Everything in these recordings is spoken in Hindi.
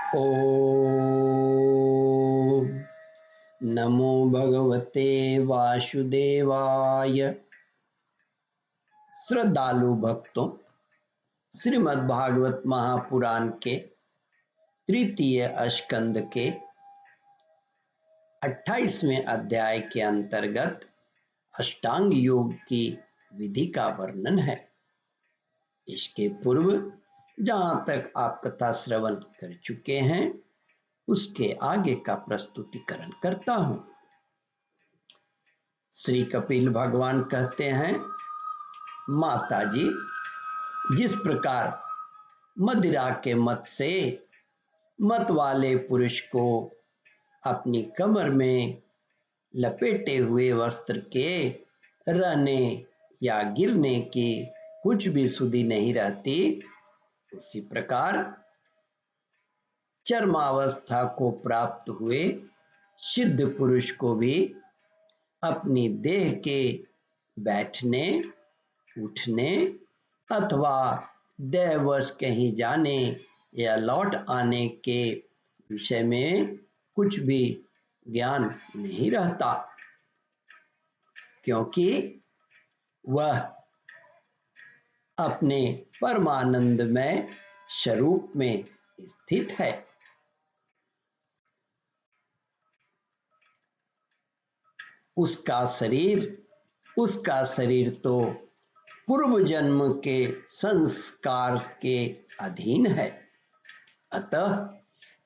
ओम नमो भगवते वासुदेवाय। श्रद्धालु भक्तों, श्रीमद् भागवत महापुराण के तृतीय स्कंद के 28वें अध्याय के अंतर्गत अष्टांग योग की विधि का वर्णन है। इसके पूर्व जहां तक आप कथा श्रवण कर चुके हैं उसके आगे का प्रस्तुतिकरण करता हूं। श्री कपिल भगवान कहते हैं, माता जी, जिस प्रकार मदिरा के मत से मत वाले पुरुष को अपनी कमर में लपेटे हुए वस्त्र के रहने या गिरने की कुछ भी सुधि नहीं रहती, उसी प्रकार चरमावस्था को प्राप्त हुए सिद्ध पुरुष को भी अपनी देह के बैठने, उठने अथवा देहवश कहीं जाने या लौट आने के विषय में कुछ भी ज्ञान नहीं रहता, क्योंकि वह अपने परमानंदमय स्वरूप में स्थित है। उसका शरीर तो पूर्व जन्म के संस्कार के अधीन है। अतः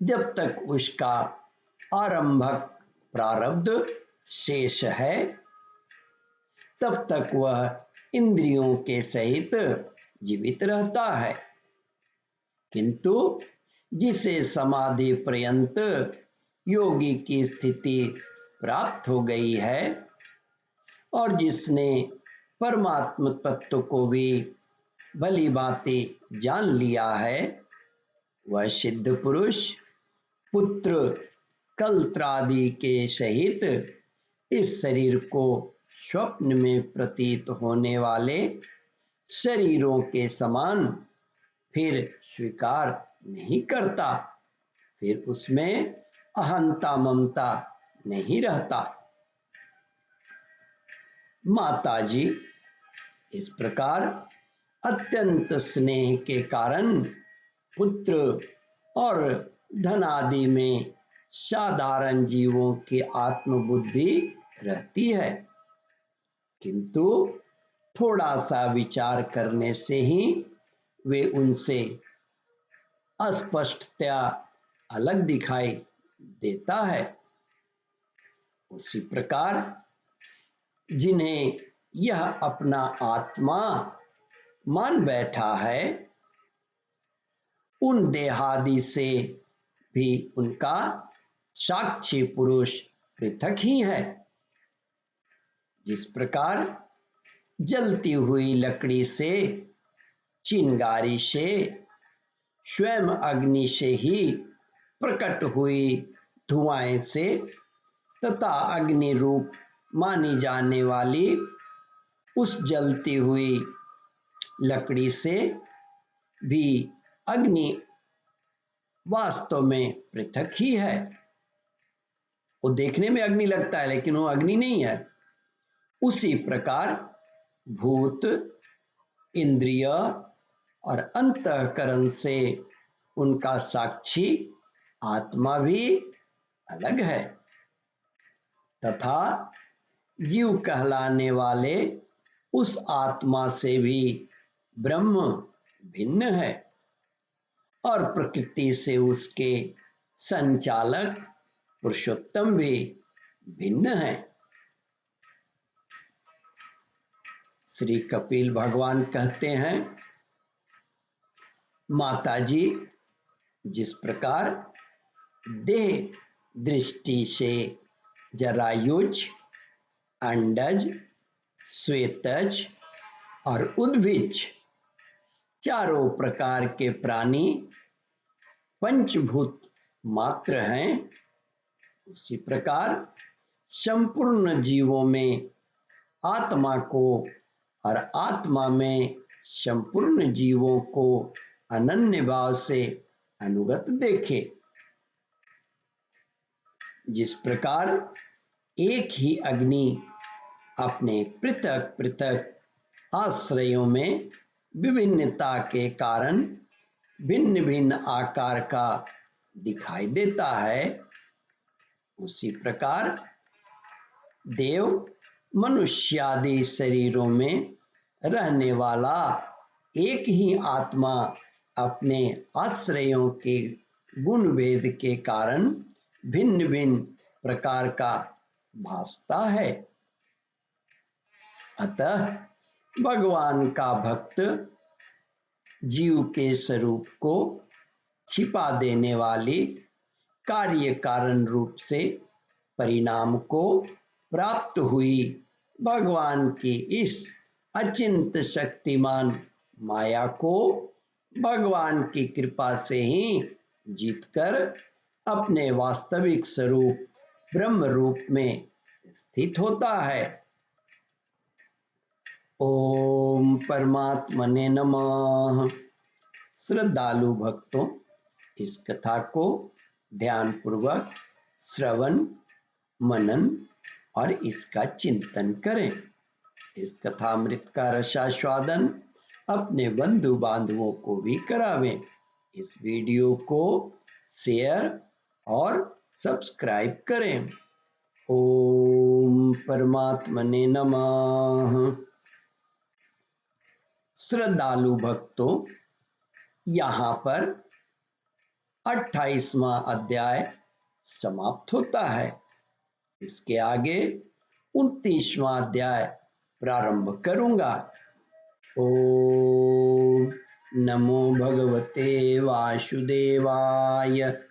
जब तक उसका आरंभक प्रारब्ध शेष है तब तक वह इंद्रियों के सहित जीवित रहता है, किंतु जिसे समाधि पर्यंत योगी की स्थिति प्राप्त हो गई है और जिसने परमात्म तत्व को भी भली भांति जान लिया है, वह सिद्ध पुरुष पुत्र कलत्रादि के सहित इस शरीर को स्वप्न में प्रतीत होने वाले शरीरों के समान फिर स्वीकार नहीं करता, फिर उसमें अहंता ममता नहीं रहता। माता जी, इस प्रकार अत्यंत स्नेह के कारण पुत्र और धन आदि में साधारण जीवों की आत्मबुद्धि रहती है, किंतु थोड़ा सा विचार करने से ही वे उनसे अस्पष्टतया अलग दिखाई देता है। उसी प्रकार जिन्हें यह अपना आत्मा मान बैठा है, उन देहादि से भी उनका साक्षी पुरुष पृथक ही है। जिस प्रकार जलती हुई लकड़ी से, चिंगारी से, स्वयं अग्नि से ही प्रकट हुई धुआं से तथा अग्नि रूप मानी जाने वाली उस जलती हुई लकड़ी से भी अग्नि वास्तव में पृथक ही है। वो देखने में अग्नि लगता है लेकिन वो अग्नि नहीं है। उसी प्रकार भूत, इंद्रिय और अंतःकरण से उनका साक्षी आत्मा भी अलग है तथा जीव कहलाने वाले उस आत्मा से भी ब्रह्म भिन्न है और प्रकृति से उसके संचालक पुरुषोत्तम भी भिन्न है। श्री कपिल भगवान कहते हैं, माता जी, जिस प्रकार देह दृष्टि से जरायुज, अंडज, श्वेतज और उद्भिज चारों प्रकार के प्राणी पंचभूत मात्र हैं, उसी प्रकार संपूर्ण जीवों में आत्मा को और आत्मा में संपूर्ण जीवों को अनन्य भाव से अनुगत देखे। जिस प्रकार एक ही अग्नि अपने पृथक पृथक आश्रयों में विभिन्नता के कारण भिन्न भिन्न आकार का दिखाई देता है, उसी प्रकार देव मनुष्यादि शरीरों में रहने वाला एक ही आत्मा अपने आश्रयों के गुण भेद के कारण भिन्न भिन्न प्रकार का भासता है। अतः भगवान का भक्त जीव के स्वरूप को छिपा देने वाली कार्य कारण रूप से परिणाम को प्राप्त हुई भगवान की इस अचिंत शक्तिमान माया को भगवान की कृपा से ही जीतकर अपने वास्तविक स्वरूप ब्रह्म रूप में स्थित होता है। ओम परमात्मने नमः। श्रद्धालु भक्तों, इस कथा को ध्यानपूर्वक श्रवण मनन और इसका चिंतन करें। इस कथामृत का रसास्वादन अपने बंधु बांधवों को भी करावें। इस वीडियो को शेयर और सब्सक्राइब करें। ओम परमात्मने नमः। श्रद्धालु भक्तों, यहाँ पर 28वां अध्याय समाप्त होता है। इसके आगे 29वां अध्याय प्रारंभ करूंगा। ओम नमो भगवते वासुदेवाय।